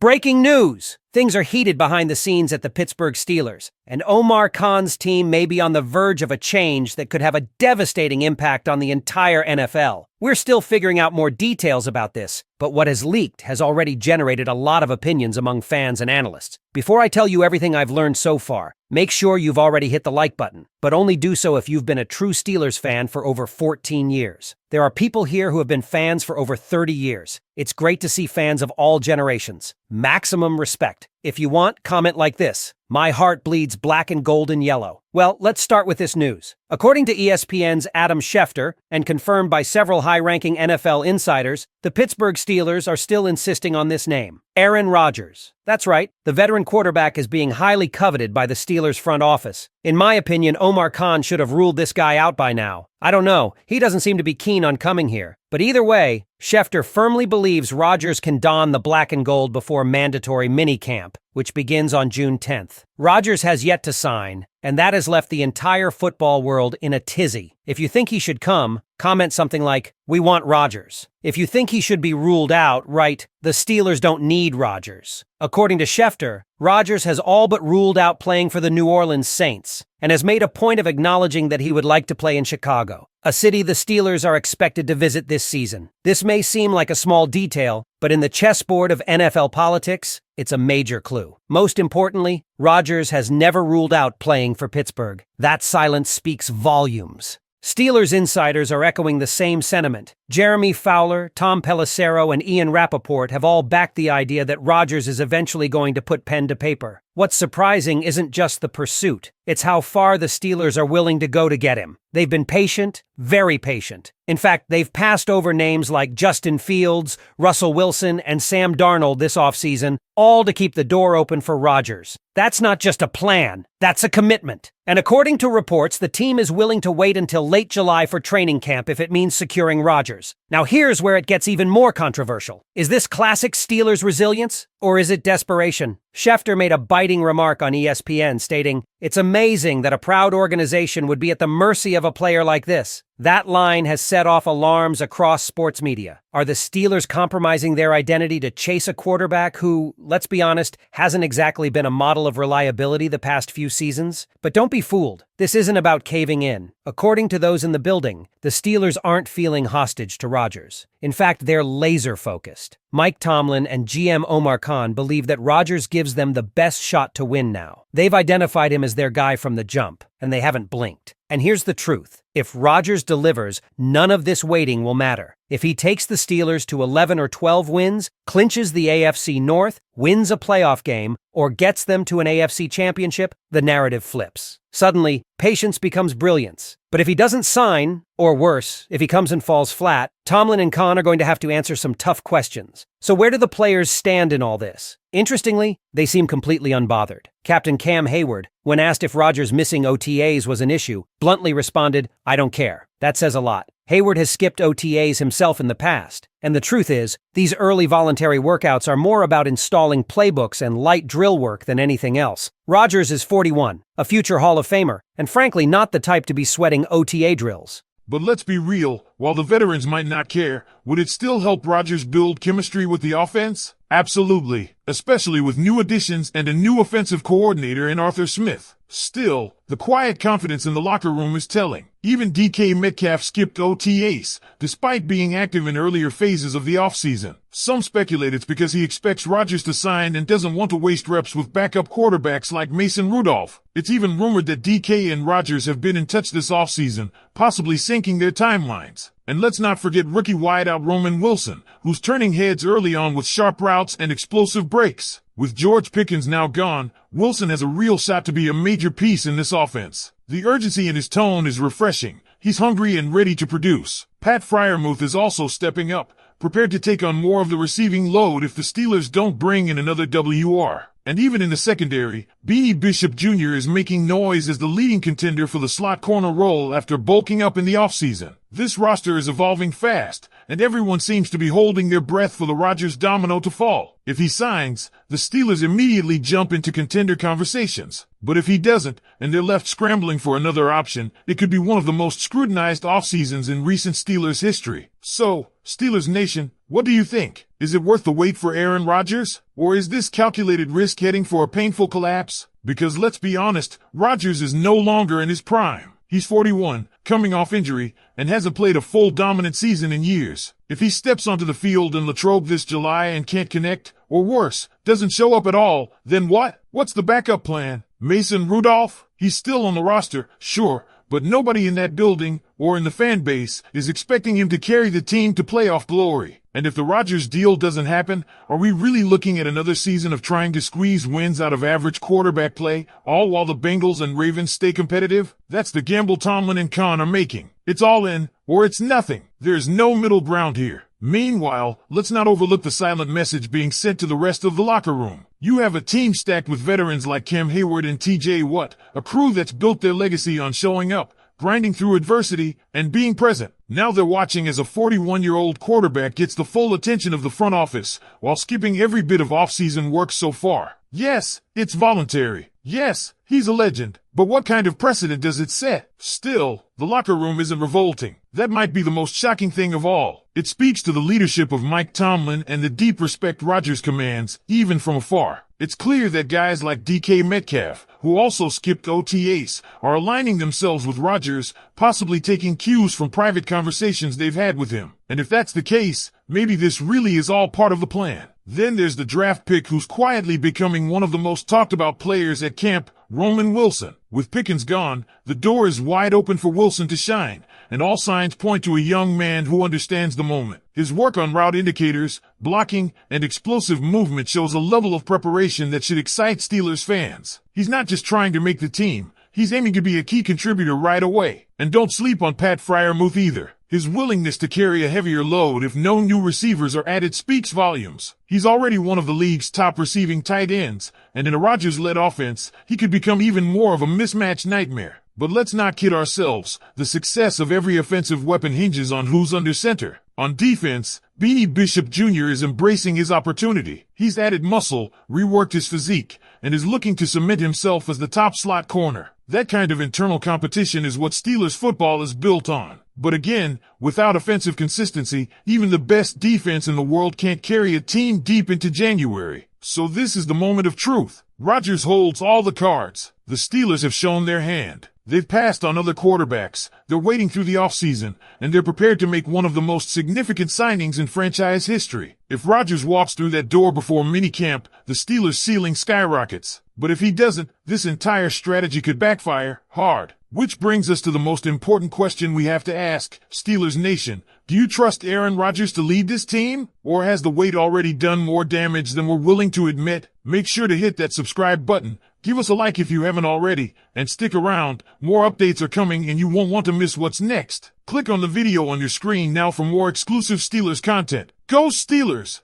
Breaking news! Things are heated behind the scenes at the Pittsburgh Steelers, and Omar Khan's team may be on the verge of a change that could have a devastating impact on the entire NFL. We're still figuring out more details about this, but what has leaked has already generated a lot of opinions among fans and analysts. Before I tell you everything I've learned so far, make sure you've already hit the like button, but only do so if you've been a true Steelers fan for over 14 years. There are people here who have been fans for over 30 years. It's great to see fans of all generations. Maximum respect. If you want, comment like this: "My heart bleeds black and gold and yellow." Well, let's start with this news. According to ESPN's Adam Schefter, and confirmed by several high-ranking NFL insiders, the Pittsburgh Steelers are still insisting on this name, Aaron Rodgers. That's right, the veteran quarterback is being highly coveted by the Steelers front office. In my opinion, Omar Khan should have ruled this guy out by now. I don't know, he doesn't seem to be keen on coming here. But either way, Schefter firmly believes Rodgers can don the black and gold before mandatory minicamp, which begins on June 10th. Rodgers has yet to sign, and that has left the entire football world in a tizzy. If you think he should come, comment something like, "We want Rodgers." If you think he should be ruled out, write, "The Steelers don't need Rodgers." According to Schefter, Rodgers has all but ruled out playing for the New Orleans Saints, and has made a point of acknowledging that he would like to play in Chicago, a city the Steelers are expected to visit this season. This may seem like a small detail, but in the chessboard of NFL politics, it's a major clue. Most importantly, Rodgers has never ruled out playing for Pittsburgh. That silence speaks volumes. Steelers insiders are echoing the same sentiment. Jeremy Fowler, Tom Pelissero, and Ian Rappaport have all backed the idea that Rodgers is eventually going to put pen to paper. What's surprising isn't just the pursuit, it's how far the Steelers are willing to go to get him. They've been patient, very patient. In fact, they've passed over names like Justin Fields, Russell Wilson, and Sam Darnold this offseason, all to keep the door open for Rodgers. That's not just a plan, that's a commitment. And according to reports, the team is willing to wait until late July for training camp if it means securing Rodgers. Now here's where it gets even more controversial. Is this classic Steelers resilience, or is it desperation? Schefter made a biting remark on ESPN stating, "It's amazing that a proud organization would be at the mercy of a player like this." That line has set off alarms across sports media. Are the Steelers compromising their identity to chase a quarterback who, let's be honest, hasn't exactly been a model of reliability the past few seasons? But don't be fooled. This isn't about caving in. According to those in the building, the Steelers aren't feeling hostage to Rodgers. In fact, they're laser-focused. Mike Tomlin and GM Omar Khan believe that Rodgers gives them the best shot to win now. They've identified him as their guy from the jump, and they haven't blinked. And here's the truth. If Rodgers delivers, none of this waiting will matter. If he takes the Steelers to 11 or 12 wins, clinches the AFC North, wins a playoff game, or gets them to an AFC championship, the narrative flips. Suddenly, patience becomes brilliance. But if he doesn't sign, or worse, if he comes and falls flat, Tomlin and Khan are going to have to answer some tough questions. So where do the players stand in all this? Interestingly, they seem completely unbothered. Captain Cam Hayward, when asked if Rodgers missing OTAs was an issue, bluntly responded, "I don't care." That says a lot. Hayward has skipped OTAs himself in the past, and the truth is, these early voluntary workouts are more about installing playbooks and light drill work than anything else. Rodgers is 41, a future Hall of Famer, and frankly not the type to be sweating OTA drills. But let's be real, while the veterans might not care, would it still help Rodgers build chemistry with the offense? Absolutely, especially with new additions and a new offensive coordinator in Arthur Smith. Still, the quiet confidence in the locker room is telling. Even DK Metcalf skipped OTAs, despite being active in earlier phases of the offseason. Some speculate it's because he expects Rodgers to sign and doesn't want to waste reps with backup quarterbacks like Mason Rudolph. It's even rumored that DK and Rodgers have been in touch this offseason, possibly syncing their timelines. And let's not forget rookie wideout Roman Wilson, who's turning heads early on with sharp routes and explosive breaks. With George Pickens now gone, Wilson has a real shot to be a major piece in this offense. The urgency in his tone is refreshing. He's hungry and ready to produce. Pat Freiermuth is also stepping up, prepared to take on more of the receiving load if the Steelers don't bring in another WR. And even in the secondary, B.E. Bishop Jr. is making noise as the leading contender for the slot corner role after bulking up in the offseason. This roster is evolving fast, and everyone seems to be holding their breath for the Rodgers domino to fall. If he signs, the Steelers immediately jump into contender conversations. But if he doesn't, and they're left scrambling for another option, it could be one of the most scrutinized off-seasons in recent Steelers history. So, Steelers Nation, what do you think? Is it worth the wait for Aaron Rodgers? Or is this calculated risk heading for a painful collapse? Because let's be honest, Rodgers is no longer in his prime. He's 41, coming off injury, and hasn't played a full dominant season in years. If he steps onto the field in Latrobe this July and can't connect, or worse, doesn't show up at all, then what? What's the backup plan? Mason Rudolph? He's still on the roster, sure, but nobody in that building, or in the fan base, is expecting him to carry the team to playoff glory. And if the Rodgers deal doesn't happen, are we really looking at another season of trying to squeeze wins out of average quarterback play, all while the Bengals and Ravens stay competitive? That's the gamble Tomlin and Khan are making. It's all in, or it's nothing. There's no middle ground here. Meanwhile, let's not overlook the silent message being sent to the rest of the locker room. You have a team stacked with veterans like Cam Hayward and TJ Watt, a crew that's built their legacy on showing up, grinding through adversity, and being present. Now they're watching as a 41-year-old quarterback gets the full attention of the front office, while skipping every bit of off-season work so far. Yes, it's voluntary. Yes, he's a legend. But what kind of precedent does it set? Still, the locker room isn't revolting. That might be the most shocking thing of all. It speaks to the leadership of Mike Tomlin and the deep respect Rodgers commands, even from afar. It's clear that guys like DK Metcalf, who also skipped OTAs, are aligning themselves with Rodgers, possibly taking cues from private conversations they've had with him. And if that's the case, maybe this really is all part of the plan. Then there's the draft pick who's quietly becoming one of the most talked about players at camp, Roman Wilson. With Pickens gone, the door is wide open for Wilson to shine, and all signs point to a young man who understands the moment. His work on route indicators, blocking, and explosive movement shows a level of preparation that should excite Steelers fans. He's not just trying to make the team, he's aiming to be a key contributor right away. And don't sleep on Pat Freiermuth either. His willingness to carry a heavier load if no new receivers are added speaks volumes. He's already one of the league's top receiving tight ends, and in a Rodgers-led offense, he could become even more of a mismatch nightmare. But let's not kid ourselves. The success of every offensive weapon hinges on who's under center. On defense, Beanie Bishop Jr. is embracing his opportunity. He's added muscle, reworked his physique, and is looking to cement himself as the top slot corner. That kind of internal competition is what Steelers football is built on. But again, without offensive consistency, even the best defense in the world can't carry a team deep into January. So this is the moment of truth. Rodgers holds all the cards. The Steelers have shown their hand. They've passed on other quarterbacks, they're waiting through the offseason, and they're prepared to make one of the most significant signings in franchise history. If Rodgers walks through that door before minicamp, the Steelers' ceiling skyrockets. But if he doesn't, this entire strategy could backfire hard. Which brings us to the most important question we have to ask, Steelers Nation. Do you trust Aaron Rodgers to lead this team? Or has the wait already done more damage than we're willing to admit? Make sure to hit that subscribe button. Give us a like if you haven't already, and stick around. More updates are coming and you won't want to miss what's next. Click on the video on your screen now for more exclusive Steelers content. Go Steelers!